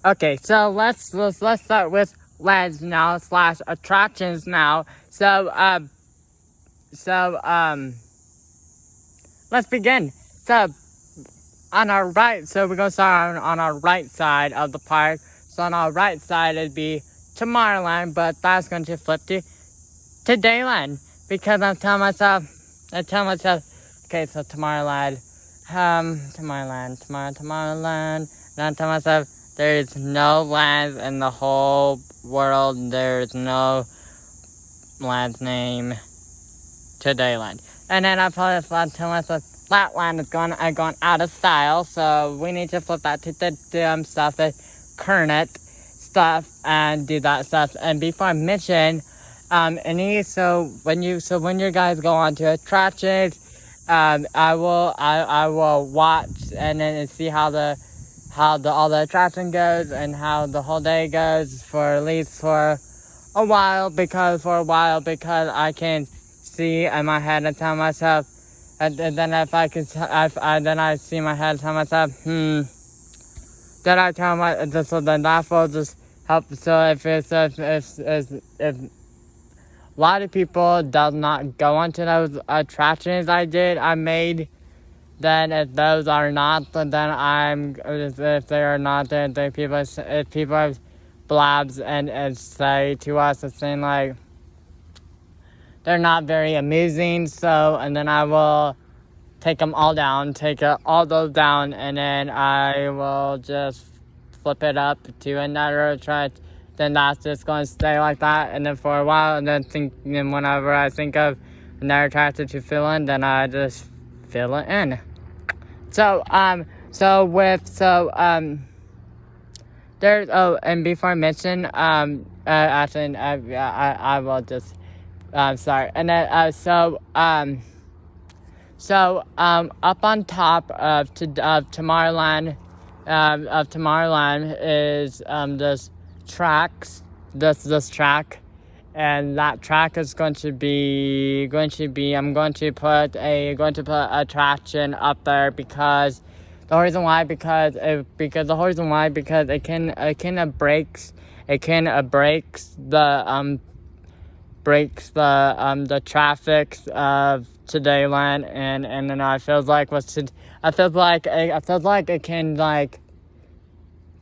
Okay, so let's start with lands now slash attractions now. So let's begin. So on our right, so we're gonna start on our right side of the park. So on our right side it'd be Tomorrowland, but that's going to flip to Dayland because I tell myself, okay, so Tomorrowland, Tomorrowland. And I tell myself, there's no land in the whole world. There's no land's name to Dayland. And then I tell myself, Flatland is gone out of style, so we need to flip that to the stuff, the current stuff, and do that stuff. And before I mention, when you guys go on to attractions, I will watch and then see how all the attraction goes and how the whole day goes for at least for a while because I can see in my head and tell myself, and then if I can, then I see my head and tell myself, then I tell my, so then that will just help. So if a lot of people does not go onto those attractions I made, then if those are not, then if they are not, then if people have blabs and say to us a thing like, they're not very amusing, so, and then I will take them all down, all those down, and then I will just flip it up to another attraction. Then that's just going to stay like that, and then for a while, and then whenever I think of another attraction to fill in, then I just fill it in. There's, and before I mention, actually, I will just, sorry, and then, up on top of Tomorrowland, is, this track, and that track is going to be, I'm going to put attraction up there because the reason why, because it breaks the traffic of Todayland, and then I feels like it can like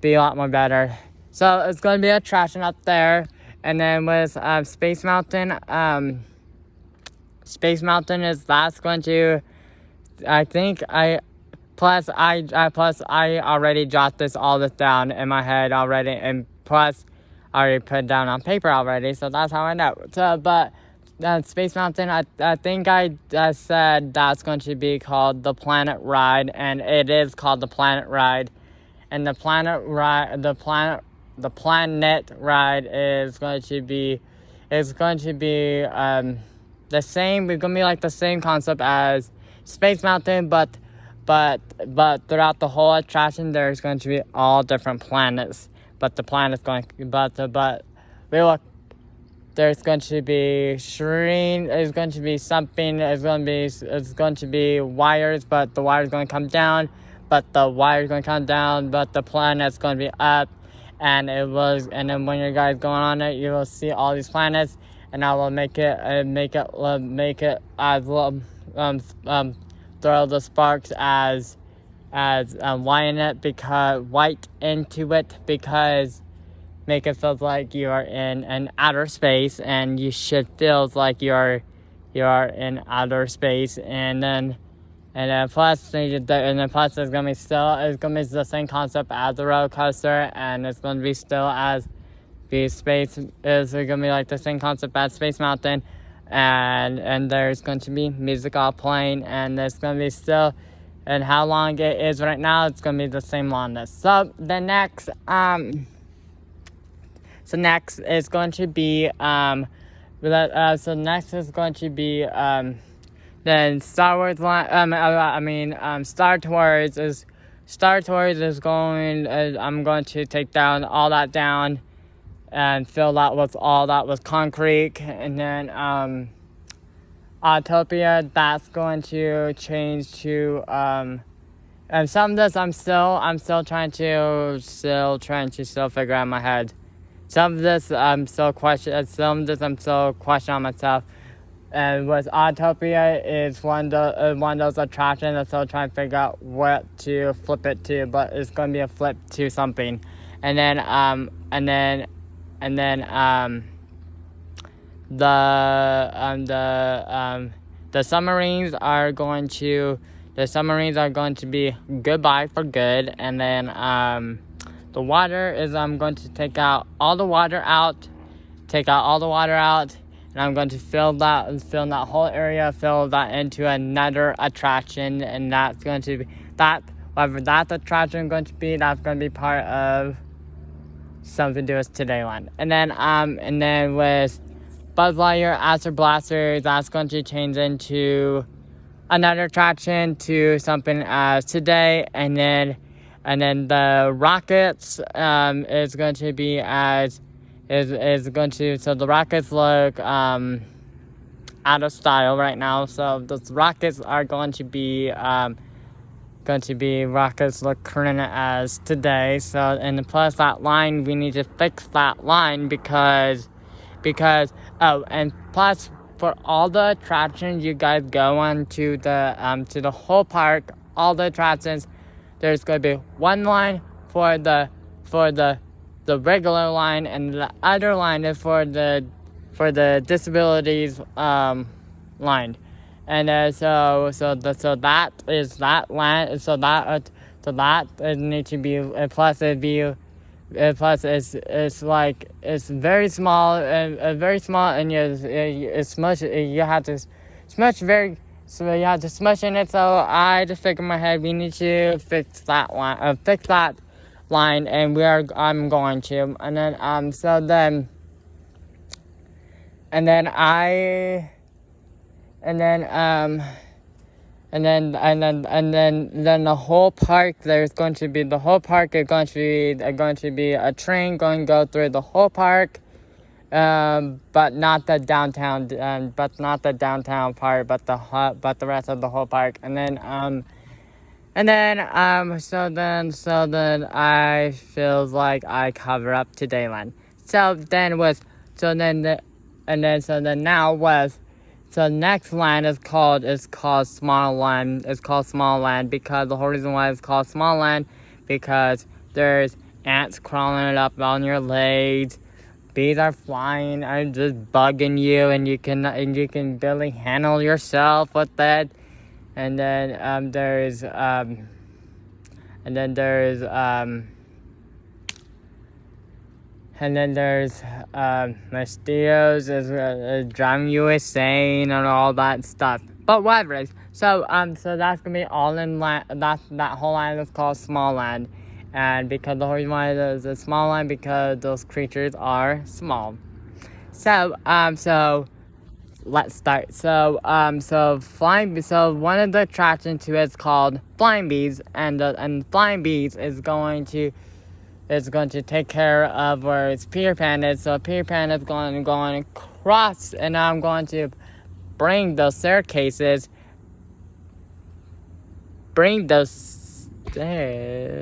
be a lot more better. So it's going to be attraction up there, and then with Space Mountain that's going to, I think I already jot all this down in my head already, and plus I already put it down on paper already, so that's how I know. So, but Space Mountain, I think I said that's going to be called the Planet Ride, and it is called the Planet Ride, and the Planet Ride is going to be the same. We're going to be like the same concept as Space Mountain, but throughout the whole attraction, there's going to be all different planets. But the planet's going, there's going to be shrine. There's going to be something. It's going to be wires, but the wire's going to come down. But the wire's going to come down. But the planet's going to be up. And then when you guys going on it, you will see all these planets. And I will make it as throw the sparks as white into it, because make it feel like you are in an outer space, and you should feel like you are in outer space, and then plus it's gonna be the same concept as the roller coaster, and it's gonna be still as the space is gonna be like the same concept as Space Mountain, and there's going to be music all playing, and there's gonna be still, and how long it is right now, it's gonna be the same longness. So the next is going to be then Star Wars Star Tours is going. I'm going to take down all that down and fill that with all that with concrete, and then Autopia, that's going to change to And some of this I'm still trying to figure out in my head. Some of this I'm still questioning myself. And with Autopia is one of those attractions I'm still trying to figure out what to flip it to, but it's gonna be a flip to something. And then the submarines are going to be goodbye for good. And then the water is I'm going to take out all the water out, and I'm going to fill that whole area, fill that into another attraction, and that's going to be whatever that attraction is going to be, that's going to be part of something to do with Todayland. And then with Buzz Lightyear Astro Blaster, that's going to change into another attraction to something as Today, and then the rockets is going to be so the rockets look out of style right now. So those rockets are going to be rockets look current as Today. So, and plus that line, we need to fix that line because and plus for all the attractions you guys go on to the whole park, all the attractions, there's going to be one line for the regular line, and the other line is for the disabilities line. And so that is that line. So that needs to be. Plus it's like it's very small and you have to smush in it. So I just figured in my head we need to fix that line, and I'm going to. And then the whole park, is going to be a train going to go through the whole park, but not the downtown part, but the rest of the whole park. And then so then I feel like I cover up Todayland. So next land is called Small Land. It's called Small Land because the whole reason why it's called Small Land, because there's ants crawling up on your legs, bees are flying and just bugging you, and you can barely handle yourself with that. And then there's mosquitoes is driving you insane and all that stuff. But whatever. So that's gonna be all in land. That whole land is called Small Land, and because the whole reason why it's a small land, because those creatures are small. So let's start. So one of the attractions to it is called Flying Bees, and Flying Bees is going to take care of where it's Peter Pan is. So Peter Pan is going across, and I'm going to bring those stairs